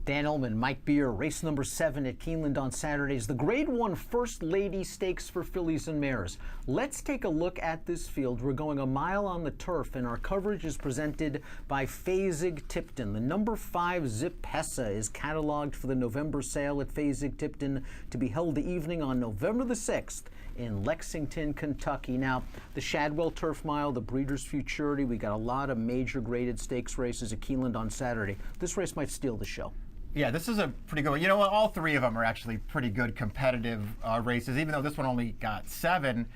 Dan Illman, Mike Beer, race number 7 at Keeneland on Saturdays. The Grade 1 First Lady Stakes for fillies and mares. Let's take a look at this field. We're going a mile on the turf, and our coverage is presented by Fasig-Tipton. The number 5 Zip Hessa is cataloged for the November sale at Fasig-Tipton to be held the evening on November the 6th in Lexington, Kentucky. Now, the Shadwell Turf Mile, the Breeders' Futurity, we got a lot of major graded stakes races at Keeneland on Saturday. This race might steal the show. Yeah, this is a pretty good one. You know what? All three of them are actually pretty good competitive races, even though this one only got 7.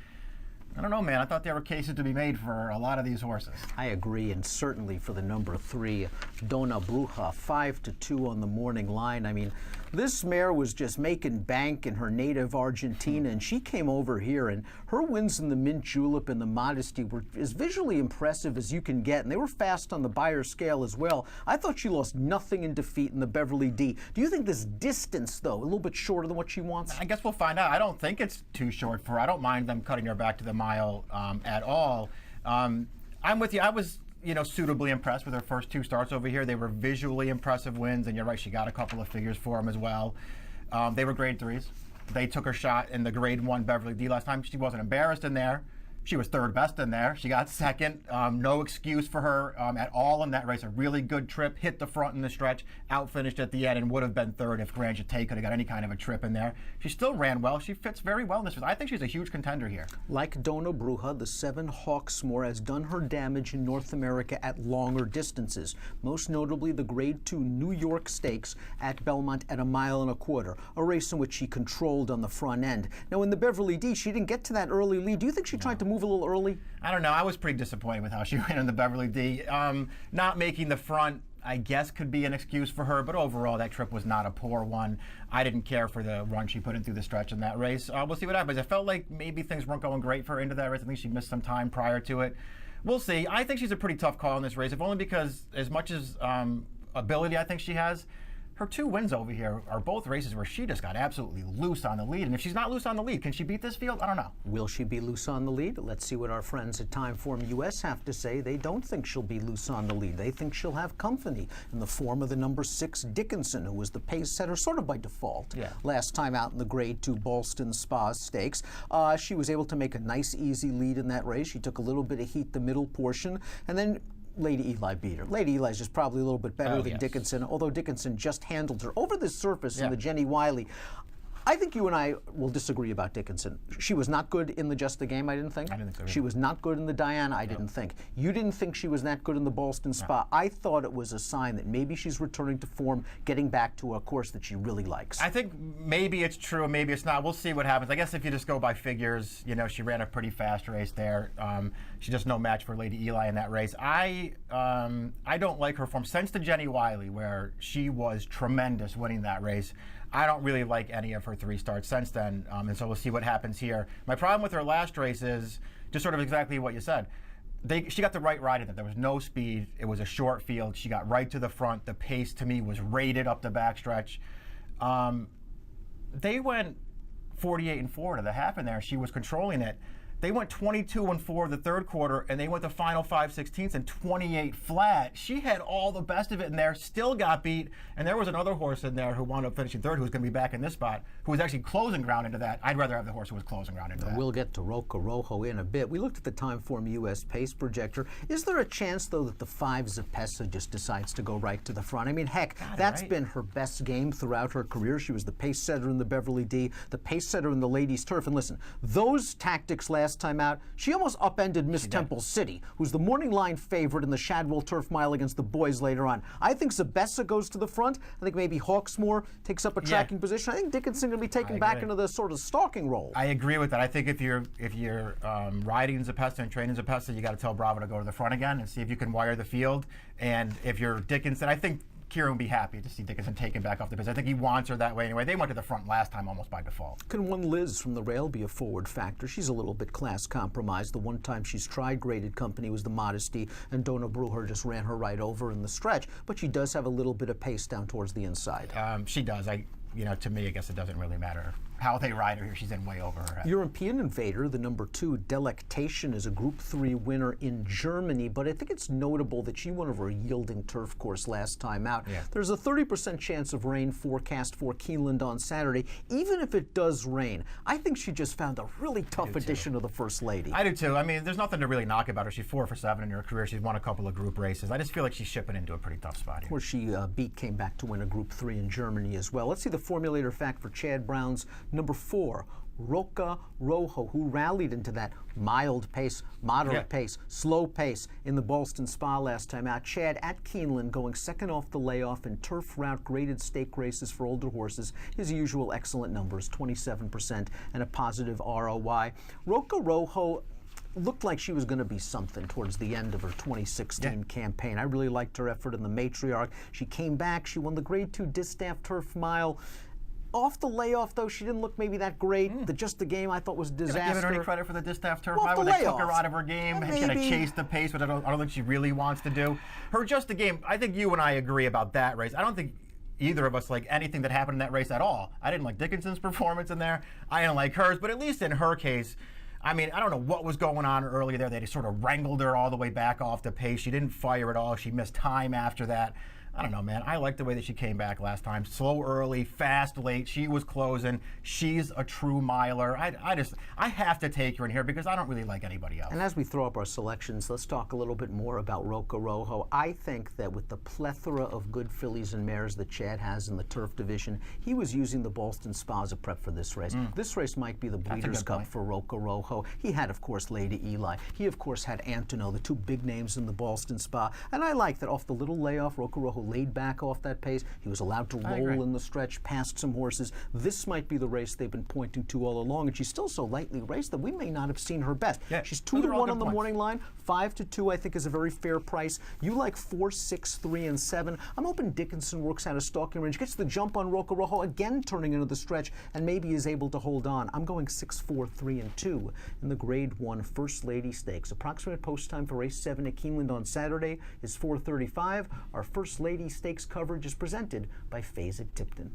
I don't know, man. I thought there were cases to be made for a lot of these horses. I agree, and certainly for the number 3, Dona Bruja, 5-2 on the morning line. I mean, this mare was just making bank in her native Argentina, and she came over here, and her wins in the Mint Julep and the Modesty were as visually impressive as you can get, and they were fast on the Beyer scale as well. I thought she lost nothing in defeat in the Beverly D. Do you think this distance, though, a little bit shorter than what she wants? I guess we'll find out. I don't think it's too short for her. I don't mind them cutting her back to the mile at all. I'm with you. I was, suitably impressed with her first 2 starts over here. They were visually impressive wins, and you're right, she got a couple of figures for them as well. They were grade 3s. They took her shot in the grade 1 Beverly D last time. She wasn't embarrassed in there. She was 3rd best in there. She got 2nd. No excuse for her at all in that race. A really good trip, hit the front in the stretch, out-finished at the end, and would have been 3rd if Grand Chate could have got any kind of a trip in there. She still ran well. She fits very well in this race. I think she's a huge contender here. Like Dona Bruja, the 7 Hawksmoor has done her damage in North America at longer distances, most notably the Grade 2 New York Stakes at Belmont at 1.25 miles, a race in which she controlled on the front end. Now, in the Beverly D, she didn't get to that early lead. Do you think she tried to move a little early? I don't know. I was pretty disappointed with how she ran in the Beverly D. Not making the front, I guess, could be an excuse for her, but overall, that trip was not a poor one. I didn't care for the run she put in through the stretch in that race. We'll see what happens. I felt like maybe things weren't going great for her into that race. I think she missed some time prior to it. We'll see. I think she's a pretty tough call in this race, if only because as much as ability I think she has, her 2 wins over here are both races where she just got absolutely loose on the lead. And if she's not loose on the lead, can she beat this field? I don't know. Will she be loose on the lead? Let's see what our friends at Timeform US have to say. They don't think she'll be loose on the lead. They think she'll have company in the form of the number 6 Dickinson, who was the pace setter sort of by default last time out in the Grade 2 Ballston Spa Stakes. She was able to make a nice, easy lead in that race. She took a little bit of heat the middle portion, and then Lady Eli beat her. Lady Eli's just probably a little bit better than Dickinson, although Dickinson just handled her over the surface in the Jenny Wiley. I think you and I will disagree about Dickinson. She was not good in the Just the Game, I didn't think. I didn't think so. She was not good in the Diana, I didn't think. You didn't think she was that good in the Ballston Spa. No. I thought it was a sign that maybe she's returning to form, getting back to a course that she really likes. I think maybe it's true, maybe it's not. We'll see what happens. I guess if you just go by figures, she ran a pretty fast race there. She's just no match for Lady Eli in that race. I don't like her form. Since the Jenny Wiley, where she was tremendous winning that race, I don't really like any of her 3 starts since then, and so we'll see what happens here. My problem with her last race is just sort of exactly what you said. She got the right ride in it. There was no speed. It was a short field. She got right to the front. The pace, to me, was rated up the backstretch. They went 48-4 to the half in there. She was controlling it. They went 22-4 the 3rd quarter, and they went the final 5/16 and 28 flat. She had all the best of it in there, still got beat, and there was another horse in there who wound up finishing 3rd, who's going to be back in this spot, who was actually closing ground into that. I'd rather have the horse who was closing ground into that. We'll get to Roca Rojo in a bit. We looked at the Timeform US pace projector. Is there a chance, though, that the 5 Zapessa just decides to go right to the front? I mean, heck, that's been her best game throughout her career. She was the pace setter in the Beverly D, the pace setter in the Ladies Turf. And listen, those tactics last time out, she almost upended Miss Temple City, who's the morning line favorite in the Shadwell Turf Mile against the boys later on. I think Zabessa goes to the front. I think maybe Hawksmoor takes up a tracking position. I think Dickinson going to be taken back into the sort of stalking role. I agree with that. I think if you're riding Zapessa and training Zapessa, you got to tell Bravo to go to the front again and see if you can wire the field. And if you're Dickinson, I think Kieran would be happy to see Dickinson taken back off the pace. I think he wants her that way anyway. They went to the front last time almost by default. Can one Liz from the rail be a forward factor? She's a little bit class compromised. The one time she's tried graded company was the Modesty, and Dona Bruja just ran her right over in the stretch. But she does have a little bit of pace down towards the inside. She does. to me, I guess it doesn't really matter how they ride her here. She's in way over her head. European Invader, the number 2, Delectation, is a Group 3 winner in Germany, but I think it's notable that she won over a yielding turf course last time out. Yeah. There's a 30% chance of rain forecast for Keeneland on Saturday. Even if it does rain, I think she just found a really tough edition of the First Lady. I do too. I mean, there's nothing to really knock about her. She's 4 for 7 in her career. She's won a couple of group races. I just feel like she's shipping into a pretty tough spot here. Where she came back to win a Group 3 in Germany as well. Let's see the formulator fact for Chad Brown's number 4, Roca Rojo, who rallied into that mild pace, moderate pace, slow pace in the Ballston Spa last time out. Chad at Keeneland going second off the layoff in turf route graded stake races for older horses. His usual excellent numbers, 27% and a positive ROI. Roca Rojo looked like she was going to be something towards the end of her 2016 campaign. I really liked her effort in the Matriarch. She came back. She won the Grade 2 Distaff Turf Mile. Off the layoff, though, she didn't look maybe that great. The game I thought was disaster. Can I give her any credit for the Distaff Turf Off Mile the where they took layoff. her out of her game? She's going to chase the pace, but I don't think she really wants to do. Her Just the Game, I think you and I agree about that race. I don't think either of us like anything that happened in that race at all. I didn't like Dickinson's performance in there. I didn't like hers, but at least in her case, I mean, I don't know what was going on earlier there. They just sort of wrangled her all the way back off the pace. She didn't fire at all. She missed time after that. I don't know, man. I like the way that she came back last time. Slow early, fast late. She was closing. She's a true miler. I have to take her in here because I don't really like anybody else. And as we throw up our selections, let's talk a little bit more about Roca Rojo. I think that with the plethora of good fillies and mares that Chad has in the turf division, he was using the Ballston Spa as a prep for this race. This race might be the Breeders' Cup for Roca Rojo. He had, of course, Lady Eli. He, of course, had Antono, the 2 big names in the Ballston Spa. And I like that off the little layoff, Roca Rojo laid back off that pace. He was allowed to roll in the stretch, past some horses. This might be the race they've been pointing to all along, and she's still so lightly raced that we may not have seen her best. Yeah, she's 2-1 on the morning line. 5-2, I think, is a very fair price. You like 4, 6, 3, and 7. I'm hoping Dickinson works out a stalking range, gets the jump on Roca Rojo, again turning into the stretch, and maybe is able to hold on. I'm going 6, 4, 3, and 2 in the Grade 1 First Lady Stakes. Approximate post time for race 7 at Keeneland on Saturday is 4:35. Our First Lady Stakes coverage is presented by Fasig-Tipton.